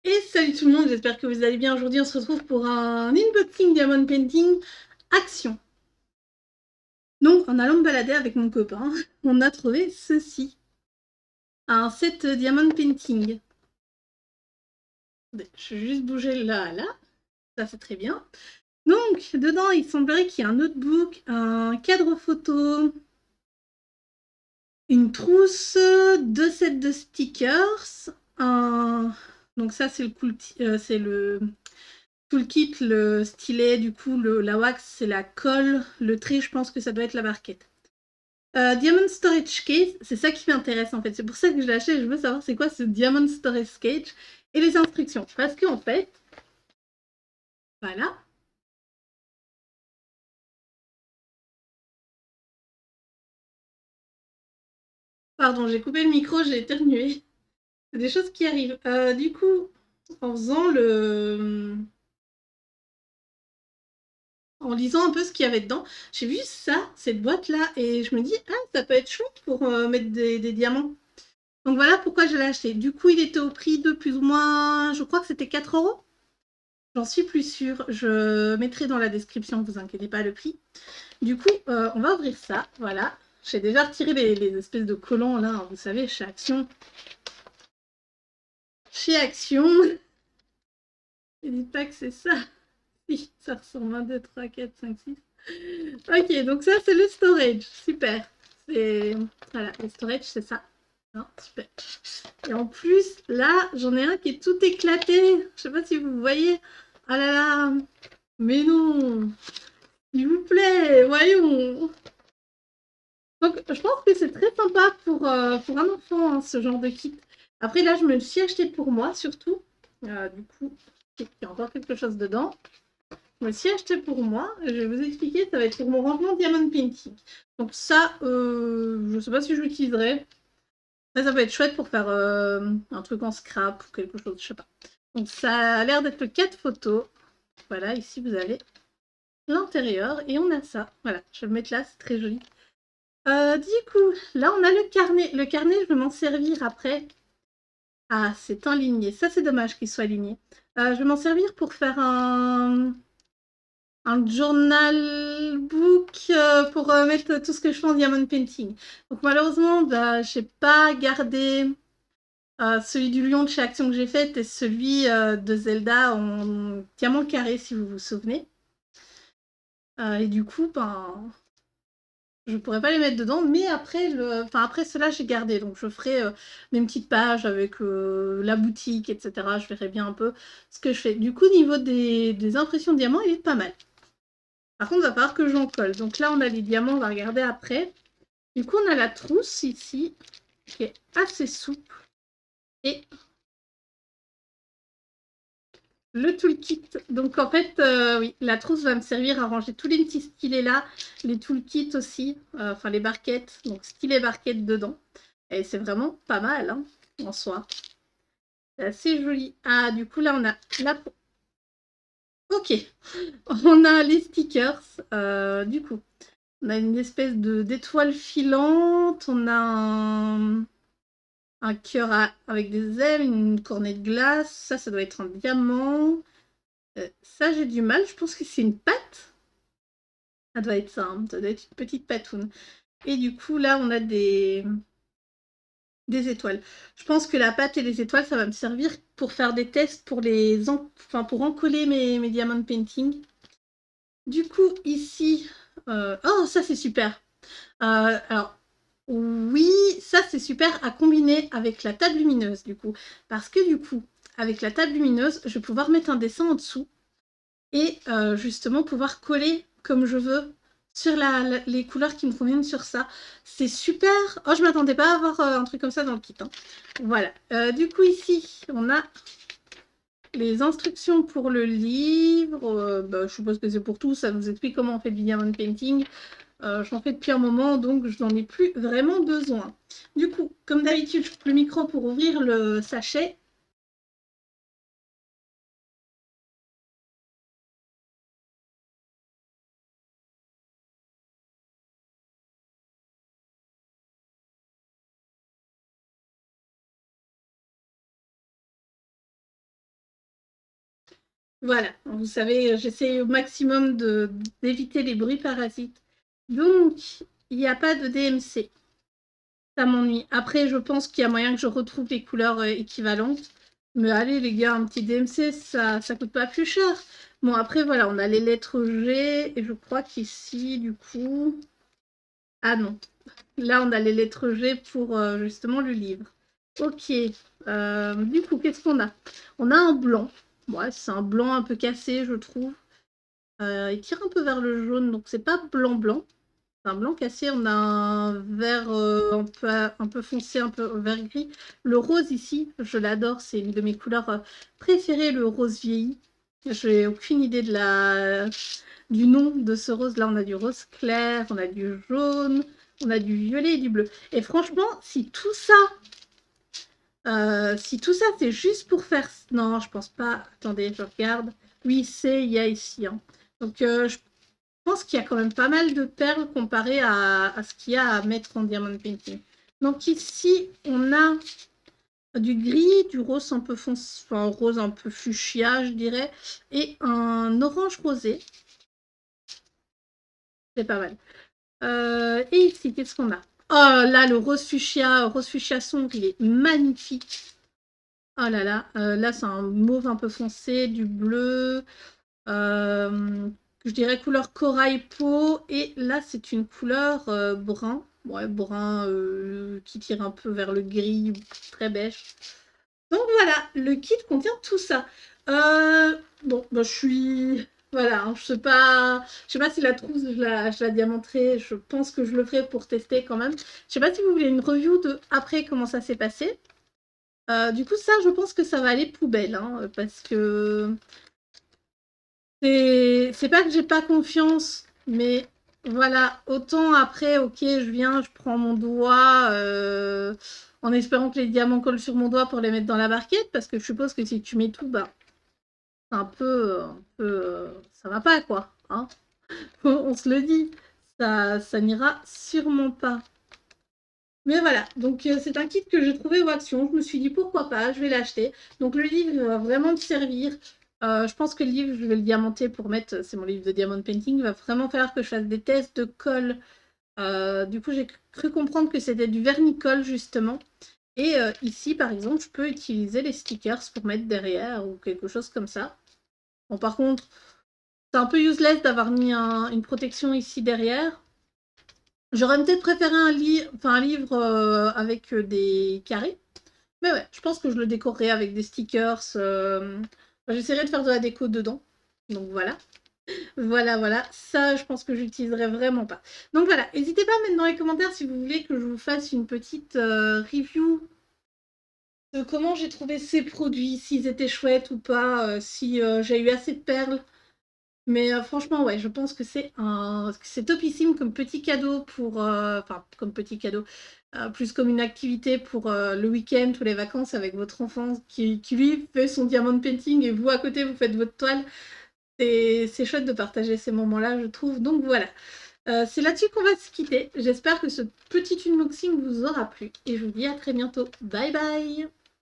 Et salut tout le monde, j'espère que vous allez bien. Aujourd'hui, on se retrouve pour un unboxing Diamond Painting Action. Donc, en allant me balader avec mon copain, on a trouvé ceci. Un set Diamond Painting. Je vais juste bouger là. Ça, c'est très bien. Donc, dedans, il semblerait qu'il y ait un notebook, un cadre photo, une trousse, 2 sets de stickers, donc ça, c'est le toolkit, le stylet, du coup, la wax, c'est la colle, le trait, je pense que ça doit être la barquette. Diamond Storage Case, c'est ça qui m'intéresse en fait. C'est pour ça que je l'ai acheté. Je veux savoir c'est quoi ce Diamond Storage Case et les instructions. Parce qu'en fait, voilà. Pardon, j'ai coupé le micro, j'ai éternué. C'est des choses qui arrivent. Du coup, en faisant le. En lisant un peu ce qu'il y avait dedans, j'ai vu ça, cette boîte-là, et je me dis, ah, ça peut être chouette pour mettre des diamants. Donc voilà pourquoi je l'ai acheté. Du coup, il était au prix de plus ou moins, je crois que c'était 4 euros. J'en suis plus sûre. Je mettrai dans la description, ne vous inquiétez pas, le prix. Du coup, on va ouvrir ça. Voilà. J'ai déjà retiré les espèces de collants là, hein, vous savez, chez Action. Chez Action. Ne dites pas que c'est ça. Si, ça ressemble 1, 2, 3, 4, 5, 6. Ok, donc ça, c'est le storage. Super. C'est. Voilà, le storage, c'est ça. Non, super. Et en plus, là, j'en ai un qui est tout éclaté. Je sais pas si vous voyez. Ah là là. Mais non. S'il vous plaît, voyons. Donc, je pense que c'est très sympa pour un enfant, hein, ce genre de kit. Après, là, je me le suis acheté pour moi, surtout. Du coup, il y a encore quelque chose dedans. Je me le suis acheté pour moi. Je vais vous expliquer, ça va être pour mon rangement Diamond Painting. Donc ça, je sais pas si je l'utiliserai. Ça peut être chouette pour faire un truc en scrap ou quelque chose, je sais pas. Donc ça a l'air d'être le 4 photos. Voilà, ici vous avez l'intérieur et on a ça. Voilà, je vais le mettre là, c'est très joli. Du coup, là on a le carnet. Le carnet, je vais m'en servir après. Ah, c'est aligné. Ça, c'est dommage qu'il soit aligné. Je vais m'en servir pour faire un journal book pour mettre tout ce que je fais en diamond painting. Donc malheureusement, bah, j'ai pas gardé celui du lion de chez Action que j'ai fait et celui de Zelda en diamant carré, si vous vous souvenez. Et du coup, ben, je pourrais pas les mettre dedans, mais après cela, j'ai gardé. Donc je ferai mes petites pages avec la boutique, etc. Je verrai bien un peu ce que je fais. Du coup, au niveau des impressions de diamants, il est pas mal. Par contre, il va falloir que j'en colle. Donc là, on a les diamants, on va regarder après. Du coup, on a la trousse ici, qui est assez souple. Et le toolkit. Donc en fait, oui, la trousse va me servir à ranger tous les petits stylets là, les toolkits aussi, enfin les barquettes, donc stylet barquettes dedans. Et c'est vraiment pas mal hein, en soi. C'est assez joli. Ah, du coup là on a la... Ok, on a les stickers. Du coup, on a une espèce d'étoile filante, on a un cœur avec des ailes, une cornée de glace. Ça doit être un diamant. Ça, j'ai du mal. Je pense que c'est une patte. Ça doit être ça. Hein. Ça doit être une petite patoune. Et du coup, là, on a des étoiles. Je pense que la pâte et les étoiles, ça va me servir pour faire des tests enfin, pour encoller mes diamond painting. Du coup, ici... Oh, ça, c'est super. Alors, oui, ça, c'est super à combiner avec la table lumineuse, du coup. Parce que, du coup, avec la table lumineuse, je vais pouvoir mettre un dessin en dessous et justement pouvoir coller comme je veux sur les couleurs qui me conviennent sur ça. C'est super. Oh, je m'attendais pas à avoir un truc comme ça dans le kit. Hein. Voilà. Du coup, ici, on a les instructions pour le livre. Bah, je suppose que c'est pour tout. Ça nous explique comment on fait du diamond painting. J'en fais depuis un moment, donc je n'en ai plus vraiment besoin. Du coup, comme d'habitude, je coupe le micro pour ouvrir le sachet. Voilà, vous savez, j'essaie au maximum d'éviter les bruits parasites. Donc, il n'y a pas de DMC. Ça m'ennuie. Après, je pense qu'il y a moyen que je retrouve les couleurs équivalentes. Mais allez, les gars, un petit DMC, ça coûte pas plus cher. Bon, après, voilà, on a les lettres G. Et je crois qu'ici, du coup... Ah non. Là, on a les lettres G pour justement le livre. Ok. Du coup, qu'est-ce qu'on a? On a un blanc. Ouais, c'est un blanc un peu cassé, je trouve. Il tire un peu vers le jaune, donc c'est pas blanc-blanc. C'est un blanc cassé. On a un vert un peu foncé, un peu vert gris. Le rose ici, je l'adore. C'est une de mes couleurs préférées, le rose vieilli. Je n'ai aucune idée du nom de ce rose. Là, on a du rose clair, on a du jaune, on a du violet et du bleu. Et franchement, si tout ça, c'est juste pour faire... Non, je pense pas. Attendez, je regarde. Oui, il y a ici. Hein. Donc, je pense qu'il y a quand même pas mal de perles comparé à ce qu'il y a à mettre en diamond painting. Donc ici, on a du gris, du rose un peu foncé, enfin rose un peu fuchsia, je dirais, et un orange rosé. C'est pas mal. Et ici, qu'est-ce qu'on a? Oh là, le rose fuchsia sombre, il est magnifique. Oh là là, là c'est un mauve un peu foncé, du bleu, je dirais couleur corail peau, et là c'est une couleur brun, ouais, brun qui tire un peu vers le gris, très beige. Donc voilà, le kit contient tout ça. Bon, bah, je suis... Voilà, hein, je sais pas si la trousse, je la diamanterai, je pense que je le ferai pour tester quand même. Je sais pas si vous voulez une review de après comment ça s'est passé. Du coup, ça, je pense que ça va aller poubelle, hein, parce que c'est pas que j'ai pas confiance, mais voilà, autant après, ok, je viens, je prends mon doigt, en espérant que les diamants collent sur mon doigt pour les mettre dans la barquette, parce que je suppose que si tu mets tout, bah, c'est ça va pas, quoi, hein. On se le dit, ça n'ira sûrement pas. Mais voilà, donc c'est un kit que j'ai trouvé au Action. Je me suis dit pourquoi pas, je vais l'acheter. Donc le livre va vraiment me servir. Je pense que le livre, je vais le diamanter pour mettre, c'est mon livre de diamond painting. Il va vraiment falloir que je fasse des tests de colle. Du coup, j'ai cru comprendre que c'était du vernicole justement. Et ici, par exemple, je peux utiliser les stickers pour mettre derrière ou quelque chose comme ça. Bon, par contre, c'est un peu useless d'avoir mis une protection ici derrière. J'aurais peut-être préféré un livre avec des carrés. Mais ouais, je pense que je le décorerai avec des stickers. J'essaierai de faire de la déco dedans. Donc voilà. Voilà. Ça, je pense que j'utiliserai vraiment pas. Donc voilà, n'hésitez pas à mettre dans les commentaires si vous voulez que je vous fasse une petite review de comment j'ai trouvé ces produits, s'ils étaient chouettes ou pas, si j'ai eu assez de perles. Mais franchement, ouais, je pense que c'est topissime comme petit cadeau pour... Enfin, comme petit cadeau, plus comme une activité pour le week-end ou les vacances avec votre enfant qui, lui, fait son diamond painting et vous, à côté, vous faites votre toile. C'est chouette de partager ces moments-là, je trouve. Donc voilà. C'est là-dessus qu'on va se quitter. J'espère que ce petit unboxing vous aura plu et je vous dis à très bientôt. Bye bye!